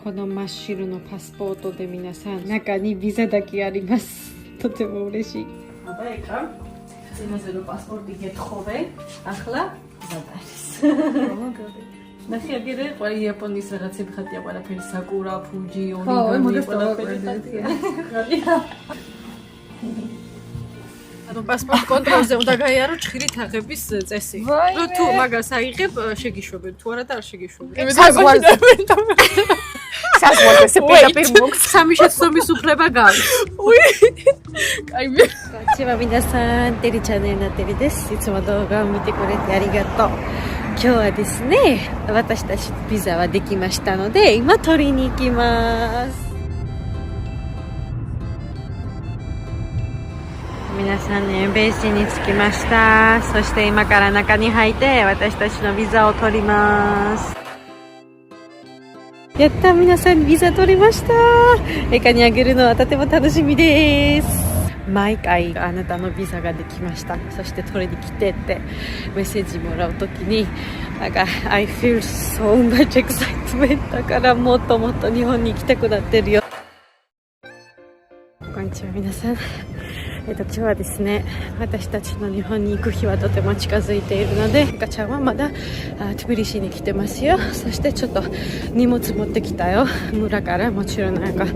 この真っ白のパスポートで皆さん中にビザだけあります。とても嬉しい。წინაზე რო პასპორტი გეთხოვე, ახლა ვიზა არის. ნახე აგერე ყველა იაპონიის რაღაცები ხატია, ყველაფერი საკურა, ფუჯი, ორიგამი, ყველაფერი ხატია. ანუ პასპორტ კონტროლზე უნდა გაიარო ჭხირი თაღების წესი. რო თუ მაგას აიღებ, შეგიშვებენ, თუ არა და არ შეგიშვებენ. საზღვარზე პირდაპირ მოგს. სამი შეცდომის უფლება გაქვს. Konnichiwa minasan, Teri channel になってるです。いつも動画を見てくれてありがとう。今日はですね、私たちビザはできましたので、今取りに行きます。皆さんね、ベースに着きました。そして今から中に入って私たちのビザを取ります。やった、皆さんビザ取りました。エカにあげるのはとても楽しみです。毎回あなたのビザができました、そして取りに来てってメッセージもらうときになんか I feel so much excitement だからもっともっと日本に行きたくなってるよ。こんにちは皆さん、今日はですね、私たちの日本に行く日はとても近づいているので、エカちゃんはまだトゥビリシに来てますよ。そしてちょっと荷物持ってきたよ。村からもちろんなんか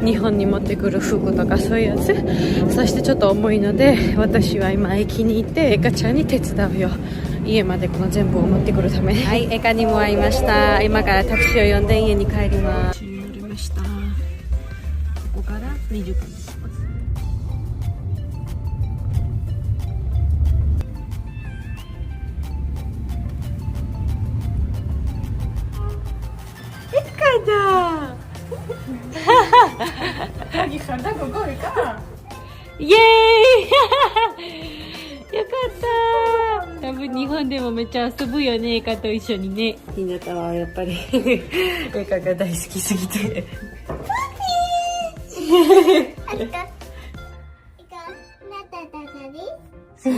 日本に持ってくる服とかそういうやつ。そしてちょっと重いので、私は今駅に行ってエカちゃんに手伝うよ。家までこの全部を持ってくるために。はい、エカにも会いました。今からタクシーを呼んで家に帰ります。乗りました。ここから20分です。イエーイよかった。多分日本でもめっちゃ遊ぶよね、エカと一緒にね。ひなたはやっぱりエカが大好きすぎて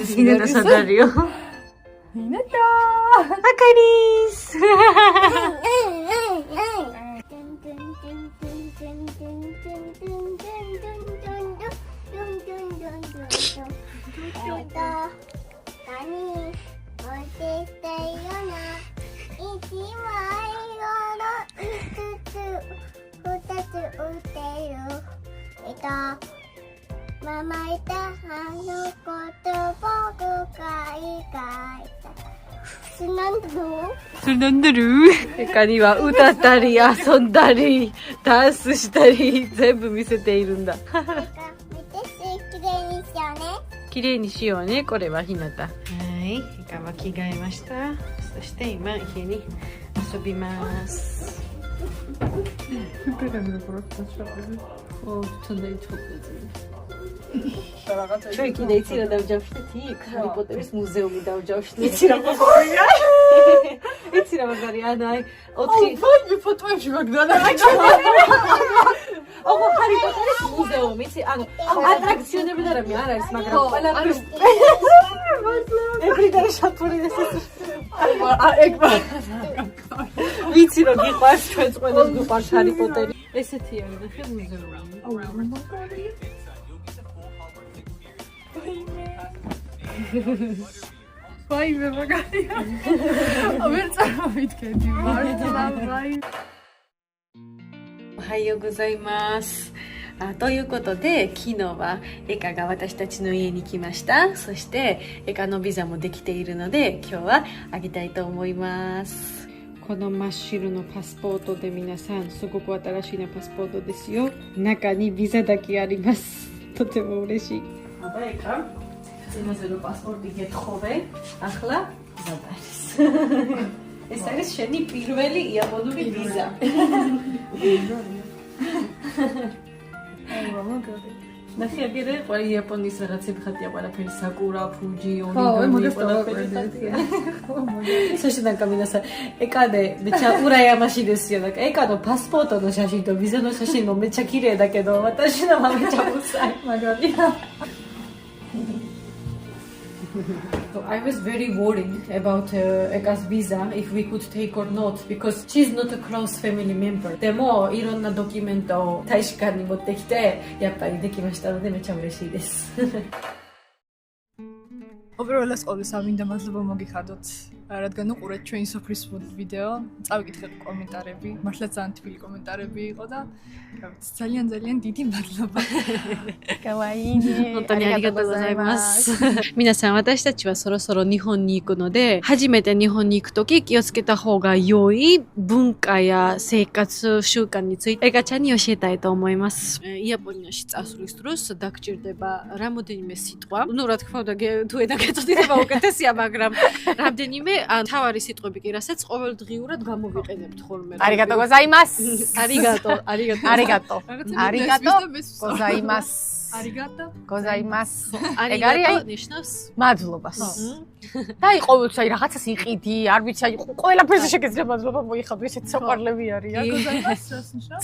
ひなたさだるよ。ひなたあかりーすママいたあのこと僕が意外だスナンドそれなんだろう。エカには歌ったり遊んだりダンスしたり全部見せているんだ。見てきれいにしようね。綺麗にしようね。これはひなた。はい、エカは着替えました。そして今家に遊びます。ჩვენ კიდე იცი რა დავჯავშდით იქ ჰარი პოტერის მუზეუმი დავჯავშდით. იცი რა მაგარია? იცი რა მაგარია? ანუ აი 4 ფოტოებში მაგდანა. ოღო ჰარი პოტერის მუზეუმი, იცი? ანუ ატრაქციონები და რამე არ არის, მაგრამ ყველაფერს ებრიდარი შაპურინეს ეს. ეგ ვიცი რომ გიყვარს, ჩვენს ყველას გიყვარს ჰარი პოტერი. ესეთი არის ნახე მუზეუმი. Vai, me magari.おはようございます。ということで昨日はエカが私たちの家に来ました。そしてエカのビザもできているので今日はあげたいと思います。この真っ白のパスポートで皆さんすごく新しいパスポートですよ。中にビザだけあります。とても嬉しい。წინაზე რო პასპორტი გეთხოვე, ახლა ვიზა არის. ეს არის შენი პირველი იაპონური ვიზა. ნახე აგერე ყველა იაპონიის რაღაცები ხატია, ყველაფერი საკურა, ფუჯი, ორიგამი, ყველაფერი ხატია. Слушай, на каминаса. Экаде, меча ураямаши десуよ。экадо паспортの写真とビザの写真もめっちゃ綺麗だけど、私のはめっちゃうさい。マガリ。I was very worried about Eka's visa if we could take or not because she's not a close family member. The more ironna documento taishikani motte kite, yappari dekimashita node mecha ureshi desu. Overall-ას ყოველს ამინდა მადლობა მოგიხადოთ, რადგან უყურეთ ჩვენი სოფლის ვიდეო, წავიკითხეთ კომენტარები, მართლა ძალიან თბილი კომენტარები იყო და ძალიან დიდი მადლობა. Kawaii. 本当にありがとうございます。皆さん、私たちはそろそろ日本に行くので、初めて日本に行くとき気をつけた方が良い文化や生活習慣についてエガちゃんに教えたいと思います。იაპონიაში წასვლის დროს დაგჭირდება რამოდენიმე სიტყვა. Ну, რა თქმა უნდა, თუ ედაგეთოდება უკეთესია, მაგრამ რამდენიმე თავარი სიტყვები კი, რასაც ყოველდღიურად გამოვიყენებთ ხოლმე. Arigato gozaimasu. Arigato. Arigato gozaimasu. Arigato Gozaimasu. Arigato ნიშნავს მადლობას. და ყოველთვის აი რაღაცას იყიდი, არ ვიცი, აი ყველაფერზე შეგეძლება მადლობა მოიხადო, ესეთ საყვარლები არიან.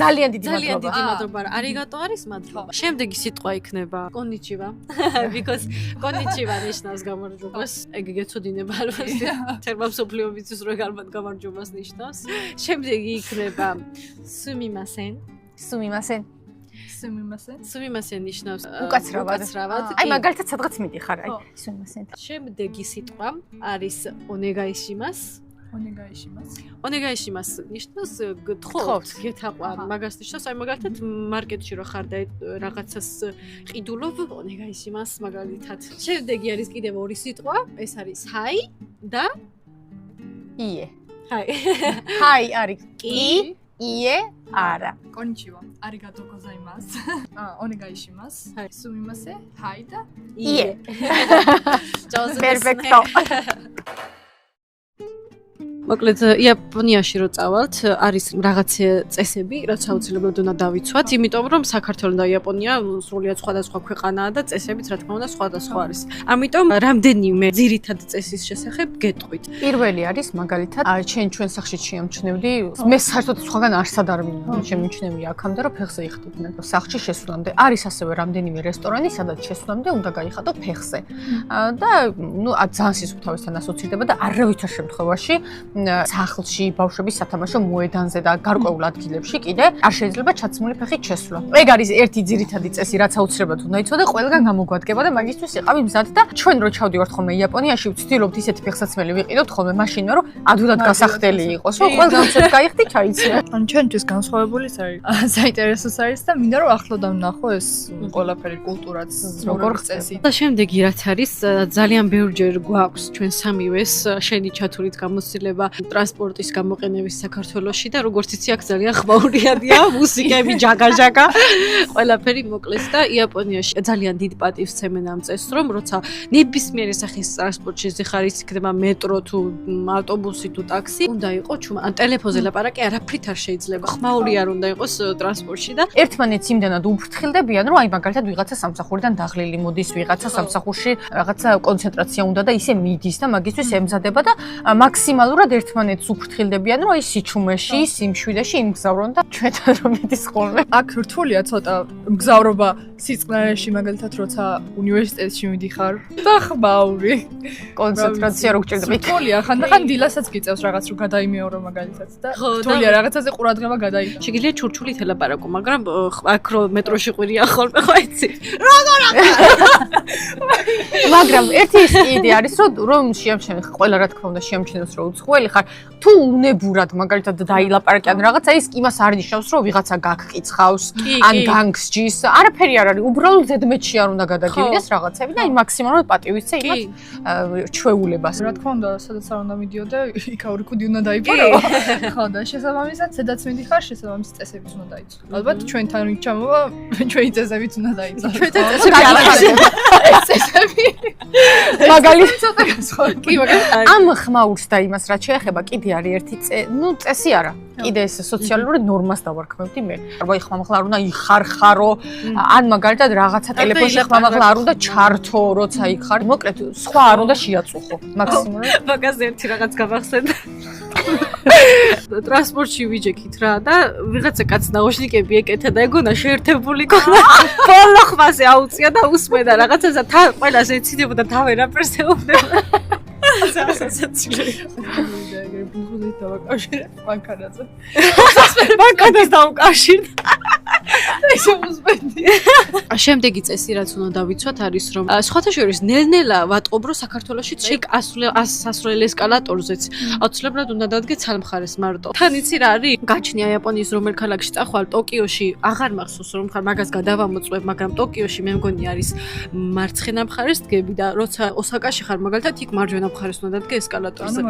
ძალიან დიდი მადლობა. Arigato არის მადლობა. შემდეგი სიტყვა იქნება konnichiwa. Because konnichiwa ნიშნავს გამარჯვებას. ეგ გეცოდინება ალბათ. თერმა მსოფლიობისთვის რო გარბად გამარჯვებას ნიშნავს. შემდეგი იქნება sumimasen. Sumimasen ნიშნავს უკაცრავად. აი მაგალითად სადღაც მიდიხარ, აი sumimasen. შემდეგი სიტყვა არის onegaishimasu. Onegaishimasu ნიშნავს გთხოვთ, გეთაყვან, მაგას ნიშნავს, აი მაგალითად მარკეტში რო ხარ და რაღაცას ყიდულობ, onegaishimasu მაგალითად. შემდეგი არის კიდევ ორი სიტყვა, ეს არის hi და ie. hi. hi არის კი, ie არა. Konnichiwa. Arigato gozaimasu. Onegaishimasu. Sumimasen. Hi და ie. Perfecto. მოკლედ იაპონიაში რო წავალთ, არის რაღაც წესები, რაც აუცილებლად უნდა დავიცვათ, იმიტომ რომ საქართველო და იაპონია სრულიად სხვადასხვა ქვეყანაა და წესებიც რა თქმა უნდა სხვადასხვა არის. ამიტომ რამდენიმე ძირითად წესის შესახებ გეტყვით. პირველი არის მაგალითად, ჩვენ სახლში შეამჩნევდი, მე საერთოდ სხვაგან არსად არ შემიმჩნევი აქამდე რომ ფეხზე იხდიდნენ. სახლში შესვლამდე არის ასევე რამდენიმე რესტორანი, სადაც შესვლამდე უნდა გაიხადო ფეხზე. და ნუ ძალიან სისუფთავესთან ასოცირდება და არავითარ შემთხვევაში სახლში, ბავშვების სათამაშო მოედანზე და გარკვეულ ადგილებში კიდე არ შეიძლება ჩაცმული ფეხით შესვლა. ეგ არის ერთი ძირითადი წესი, რაც აუცილებლად უნდა იცოდე, ყველგან გამოგვადგება და მაგისთვის იყავი მზად და ჩვენ რო ჩავდივართ ხოლმე იაპონიაში, ვცდილობთ ისეთი ფეხსაცმელი ვიყიდოთ ხოლმე მაშინვე, რომ ადვილად გასახდელი იყოს, რომ ყველგან ცოტა გაიხდი ჩაიცია. ან ჩვენთვის განსხვავებულის არის. საინტერესოს არის და მინდა რომ ახლოდან ვნახო ეს ყველაფერი კულტურაც როგორ წესი. და შემდეგი რაც არის, ძალიან ბევრჯერ გვაქვს ჩვენ სამივეს შენი ჩათვლით გამოცდილება ტრანსპორტის გამოყენების საქართველოში და როგორც იცი აქ ძალიან ხმაურიანია მუსიკები ჯაგაჟაგა ყველაფერი მოკლეს და იაპონიაში ძალიან დიდ პატივს ცემენ ამ წესს რომ როცა ნებისმიერი სახის ტრანსპორტში ზიხარ ის იქნება მეტრო თუ ავტობუსი თუ ტაქსი უნდა იყოს ჩუმ ან ტელეფონზე ლაპარაკი არაფრით არ შეიძლება ხმაური არ უნდა იყოს ტრანსპორტში და ერთმანეთს იმდანად უფრთხილდებიან რომ აი მაგალითად ვიღაცა სამსახურიდან დაღლილი მოდის ვიღაცა სამსახურში რაღაცა კონცენტრაცია უნდა და ისე მიდის და მაგისთვის ემზადება და მაქსიმალურად ერთმანეთს უფრთხილდებიან, რომ აი სიჩუმეში, სიმშვიდეში იმგზავრონ და ჩვენთან რომ მიდის ხოლმე. აქ რთულია ცოტა მგზავრობა სიწყნარეში, მაგალითად, როცა უნივერსიტეტში მიდიხარ და ხმაური. კონცენტრაცია რო გჭირდება. რთულია, ხანდახან დილასაც გიწევს რაღაც რო გადაიმეორო მაგალითად და რთულია რაღაცაზე ყურადღება გადაიტანო. შეგიძლია ჩურჩულით ელაპარაკო, მაგრამ აქ რო მეტროში ყვირია ხოლმე, ხო იცი? მაგრამ ერთი ის კიდე არის, რომ შეამჩნევ ყველა რა თქმა უნდა შეამჩნევს რომ უცხოელი ხარ თუ უნებურად მაგალითად დაილაპარაკიან რაღაცა ის იმას არ ნიშნავს რომ ვიღაცა გაგკიცხავს ან განგსჯის არაფერი არ არის უბრალოდ ზედმეტში არ უნდა გადაგივიდეს რაღაცები და აი მაქსიმალურად პატივისცე იმას ჩვეულებას რა თქმა უნდა სადაც არ უნდა მიდიოდე იქ ორი კუდი უნდა დაიპარო ხო და შესაბამისად სადაც მიდიხარ შესაბამისი წესებიც უნდა დაიცვა ალბათ ჩვენთან ჩამოვა ჩვენი წესებიც უნდა დაიცვა ჩვენთან წესები არ არის წესები მაგალითად ცოტა განსხვავებული კი მაგრამ ამ ხმაურს და იმას რაც შეეხება კიდე არის ერთი წესი არა კიდე ეს სოციალური ნორმას დავარქმევდი მე აი ხმამაღლა არ უნდა იხარხარო ან მაგალითად რაღაცა ტელეფონში ხმამაღლა არ უნდა ჩართო როცა იქ ხარ მოკლედ სხვა არ უნდა შეაწუხო მაქსიმალურად მაგაზე ერთი რაღაც გავახსენდა ტრანსპორტში ვიჯექით რა და ვიღაცა კაც ნაუშნიკები ეკეთა და ეგონა შეერთებული ქონა ბოლო ხმაზე აუწია და უსმენდა რაღაცას და ყველას ეცინებოდა თავ ერაფერს ეუბნება ეგრე ბუზით დავაკავშირე მანქანაზე. მანქანას დავუკავშირდა. ესე მუსბენდი. შემდეგი წესი რაც უნდა დავიცვათ არის რომ სხვათა შორის ნელ-ნელა ვატყობ რომ საქართველოში ჩიკ ასასვლელ ესკალატორზეც აუცილებლად უნდა დადგე ცალმხარეს მარტო. თან იცი რა არის? გაჩნია იაპონიის რომელ ქალაქში წახვალ ტოკიოში აღარ მახსოვს რომ ხარ მაგას გადავამოწმებ, მაგრამ ტოკიოში მე მგონი არის მარცხენა მხარეს დგები და როცა ოსაკაში ხარ მაგალითად იქ მარჯვენა მხარეს უნდა დადგე ესკალატორზე.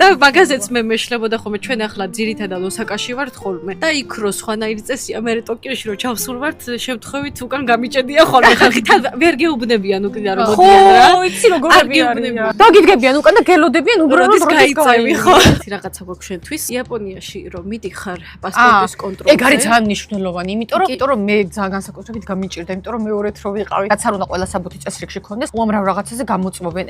და მაგაზეც მე მეშლებოდა ხოლმე ჩვენ ახლა ძირითადად ოსაკაში ვართ ხოლმე და იქ რო სხვანაირი წესია მე ტოკიოში რო ჩავსულ ვართ შემთხვევით უკან გამიჭედია ხოლმე ხალხი თან ვერ გეუბნებიან უკიდან რომ მოდიან რა. ხო, იცი როგორები არის. დაგიდგებიან უკან და გელოდებიან უბრალოდ გაიწევი ხო. რაგაცა გვაქვს შენთვის იაპონიაში რომ მიდიხარ პასპორტის კონტროლზე. ეგ არის ძალიან მნიშვნელოვანი, იმიტომ რომ მე ძალიან განსაკუთრებით გამიჭირდა, იმიტომ რომ მეორედ რო ვიყავი, რაც არ უნდა ყველა საბუთი წესრიგში ქონდეს, უამრავ რაღაცაზე გამოწმობენ.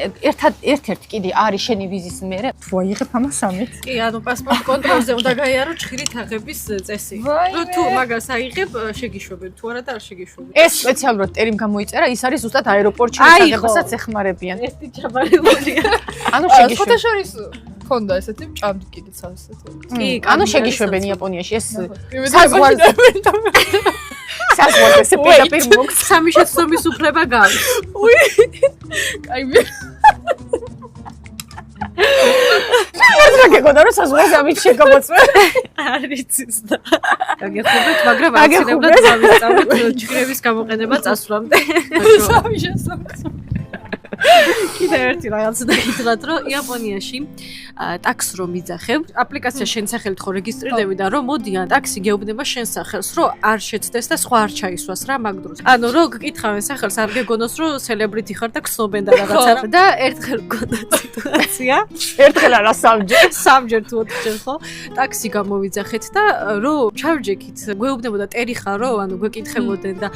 ერთ-ერთი კიდე არის შენი ვიზის მერე, თუ აიღებ ამას სამით. კი, ანუ პასპორტ კონტროლზე უნდა გაიარო ჭხირით აღების წესი. რომ თუ მაგას აიღებ, შეგიშვებენ, თუ არა და არ შეგიშვებენ. ეს სპეციალურად ტერიმ გამოიწერა, ის არის ზუსტად აეროპორტში მისაღებასაც ეხმარებიან. ესეთი ჩაბარებულია. ანუ სხვათა შეგიშვებენ. შორის ქონდა ესეთი ჭამდი კიდეც ასეთი. კი, ანუ შეგიშვებენ იაპონიაში ეს საზღვარზე. საზღვარზე პირდაპირ მოგს. სამი შეცდომის უფლება გაქვს. კაი მე რა გეკონდა რომ საზღვარზე ამით შეგამოწმე. არიცის და გაგეხმობთ, მაგრამ აუცილებლად გავისწავლოთ ჭირების გამოყენება წასვლამდე. სამი შესაძლოა. კიდევ ერთი რაღაც დაგითხრათ, რომ იაპონიაში ტაქსს რომ იძახებ, აპლიკაცია შენ სახელით ხო რეგისტრირდები და რომ მოდიან ტაქსი გეუბნება შენ სახელს, რომ არ შეცდეს და სხვა არ ჩაისვას რა მაგ დროს. ანუ რომ გკითხავენ სახელს, არ გეგონოს რომ სელებრიტი ხარ და ქსნობენ და რაღაცა და ერთხელ გქონდა სიტუაცია. ერთხელ არა სამჯერ თუ ოთხჯერ ხო ტაქსი გამოვიძახეთ და რომ ჩავჯექით გვეუბნებოდა ტერი ხარო ანუ გვეკითხებოდნენ და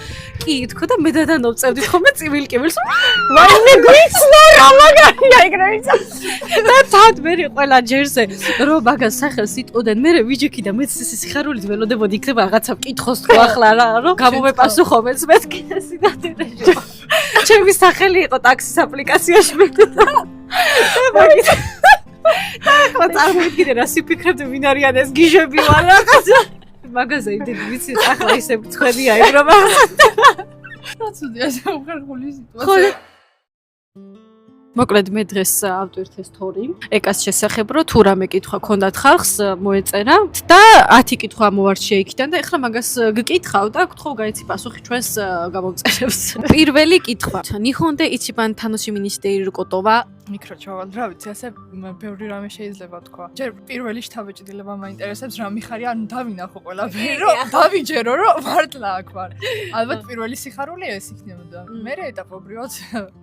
კი თქო და მე დადანოვწევდით ხოლმე წივილ-კივილს ვაიმე გვიცნო რა მაგარია ეგრე იცი და თან მე ყველა ჯერზე რომ მაგას სახელს იტყოდნენ მე ვიჯექი და მეც ეს სიხარულით ველოდებოდი იქნება რაღაცა მკითხოს თქო ახლა რა რომ გამომეპასუხო მეც მეთქი და სინათელეში ჩემი სახელი იყო ტაქსის აპლიკაციაში მე და მაგით ახლა წარმოვიდგინე რა სიფიქრებდი ვინ არიან ეს გიჟები ვარ რაღაცა მაგაზე იმდენი ვიცი ახლა ისე მწხვედი აიგრობა რაცუდია შეუღერღული სიტუაცია მოკლედ მე დღეს ავტვირთე სტორი ეკას შესახებ რომ თუ რამე კითხვა ქონდათ ხალხს მოეწერა და 10 კითხვა მოვარჩია იქიდან და ეხლა მაგას გკითხავ და გთხოვ გაიცი პასუხი ჩვენს გამომწერებს პირველი კითხვა ნიხონდე იჩიბან თანოში მინისტერი რკოტოვა მიკრო ჩავალ რა ვიცი ასე ბევრი რამე შეიძლება თქვა ჯერ პირველი შთაბეჭდილება მაინტერესებს რა მიხარია ანუ დავინახო ყველაფერი რომ დავიჯერო რომ მართლა აქ ვარ ალბათ პირველი სიხარულია ეს იქნებოდა მე ეტაპობრივად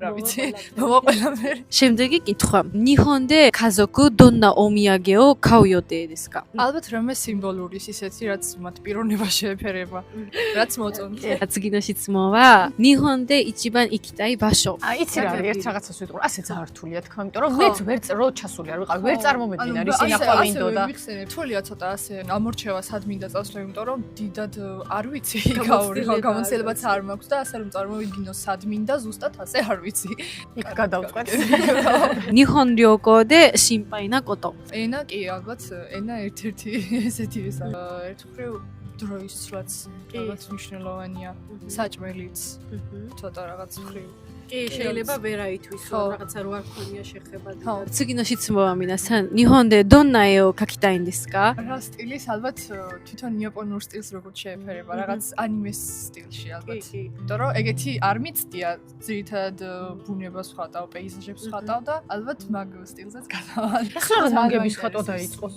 რა ვიცი მოვაყელა შემდეგი კითხვა ნიხონდე კაზოკუ დონა ომიაგეო კაუიოდე დესკა ალბათ რამე სიმბოლურის ისეთი რაც მათ პიროვნება შეეფერება რაც მოწონთ რაც გინაშიც მოვა ნიხონდე იჩიბან იქიტაი ბაშო იცი რა არის ერთ რაღაცას ვიტყვი ასე ძართულია თქმა იმიტომ რომ მეც ვერ რო ჩასული არ ვიყავი ვერ წარმომედგინე ის ინახვა მინდოდა თულია ცოტა ასე ამორჩევა სად მინდა წასვლა იმიტომ რომ დიდად არ ვიცი გაური ხო გამოცდილებაც არ მაქვს და ასე რომ წარმოვიდგინო სად მინდა ზუსტად ასე არ ვიცი იქ გადავწყვეტ ნიხონ რიოკოდე სიმპაინა კოტო ენა კი ალბათ ენა ერთ-ერთი ესეთი ისა ერთქვრივ დროისაც ალბათ მნიშვნელოვანია საჭმელიც ცოტა რაღაც ხრივ კი შეიძლება ვერ აითვისო რაღაცა რო არ ქონია შეხება და ციგინოშიც მოვამინასან ნიხონდე დონაეო კაკიტაინ დესკა რა სტილის ალბათ თვითონ იაპონურ სტილს როგორც შეეფერება რაღაც ანიმეს სტილში ალბათ იმიტომ რომ ეგეთი არ მიცდია ძირითადად ბუნებას ვხატავ პეიზაჟებს ვხატავ და ალბათ მაგ სტილზეც გადავალ ახლა რომ მანგების ხატვა დაიწყოს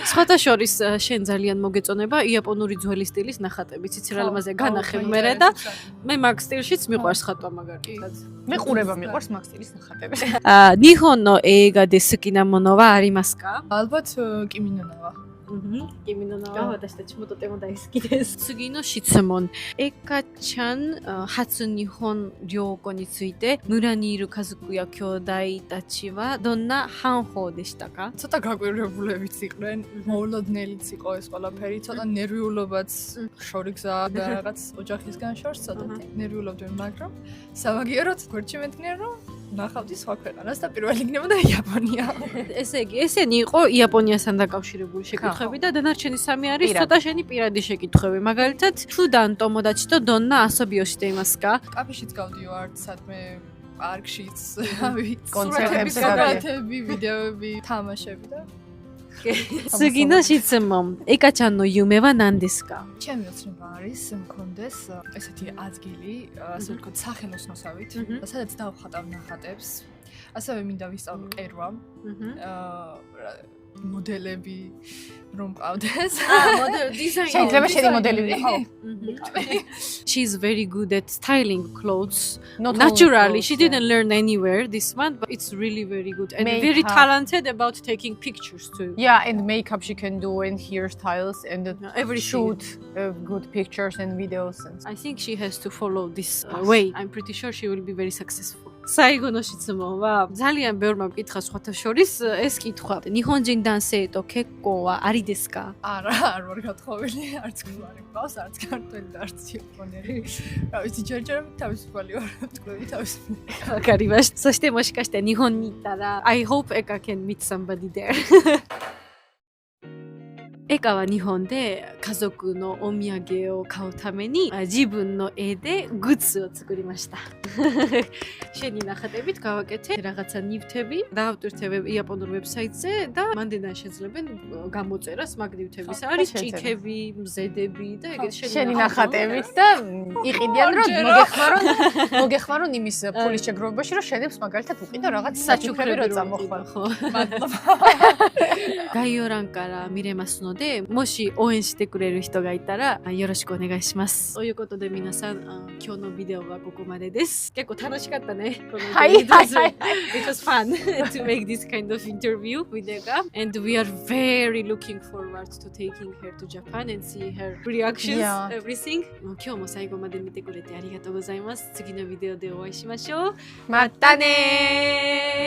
სხვათა შორის შენ ძალიან მოგეწონება იაპონური ძველი სტილის ნახატები ციცი რა ლამაზე განახებ მერე და მე მაგ სტილშიც მიყვარს ხატვა მაგალითად. მე ყურება მიყვარს მაგ სტილის ნახატები. ნიხონო ეიგა დესკინა მონოვა არიმასკა? ალბათ კიმინონავა. კიმინონავა私たちもとても大好きです。次の質問。エカちゃん初日本旅行について村にいる家族や兄弟たちはどんな反応でしたか？ცოტა გაკვირვებულებიც იყვნენ, მოულოდნელიც იყო ეს ყველაფერი, ცოტა ნერვიულობაც შორიგზა და რაღაც ოჯახისგან შორს ცოტა ნერვიულობდნენ, მაგრამ სამაგიეროდ გვერდში მედგნენ რომ ნახავდი სხვა ქვეყანას და პირველი იქნებოდა იაპონია. ესე იგი, ესენი იყო იაპონიასთან დაკავშირებული შეკითხვები და დანარჩენი სამი არის ცოტა შენი პირადი შეკითხვები. მაგალითად, თუ დანტომოდაჩი და დონნა ასობიოში დეიმასკა? კაფეშიც გავდივარ, სადმე პარკშიც, რავი, კონცერტებზე გადაათები, ვიდეოები, თამაშები და 次の質問。エカちゃんの夢は何ですか？ ჩემი ოცნება არის მქონდეს ესეთი ადგილი, ასე ვთქვათ, სახელოსნოსავით, სადაც დავხატავ ნახატებს. ასევე მინდა ვისწავლო ყერვა. მოდელები რომ ყავდეს. შეიძლება შენი მოდელი ვიყო. She's very good at styling clothes. Not Naturally, only she clothes, didn't learn anywhere this one, but it's really very good and Makeup. very talented about taking pictures too. Yeah, and makeup she can do and hairstyles and everything. shoot good pictures and videos and I think she has to follow this way. I'm pretty sure she will be very successful. 最後の質問はძალიან ბევრმა მკითხა სხვათა შორის ეს კითხვა. ნიჰონჯინ დანსეと結婚はありですか? არა, არ ვარ გათხოვილი, არც გვარი ყავს, არც ქართველი და არც იაპონელი. რა ვიცი, ჯერჯერობით თავისუფალი ვარ, თქვი თავისუფალი. わかりました。そしてもしかして日本に行ったら I hope Eka can meet somebody there. エカは日本で家族のお土産を買うために自分の絵でグッズを作りました。შენი ნახატებით გავაკეთე რაღაცა ნივთები, დავტვირთებ იაპონურ ვებსაიტზე და მანდიდან შეძლებენ გამოწერას მაგ ნივთების. არის ჭიქები, მზედები და ეგეთ შენი ნახატებით და იყიდიან რომ მოგეხმარონ იმის ფულის შეგროვებაში რომ შენებს მაგალითად უყიდო რაღაც საჩუქრები რო წამოხვალ. მადლობა. 概要欄から見れますので、もし応援してくれる人がいたらよろしくお願いします。ということで皆さん、今日のビデオはここまでです。結構楽しかったね。このIt was fun to make this kind of interview with Eka, and we are very looking forward to taking her to Japan and see her reactions, everything. 今日も最後まで見てくれてありがとうございます。次のビデオでお会いしましょう。またねー。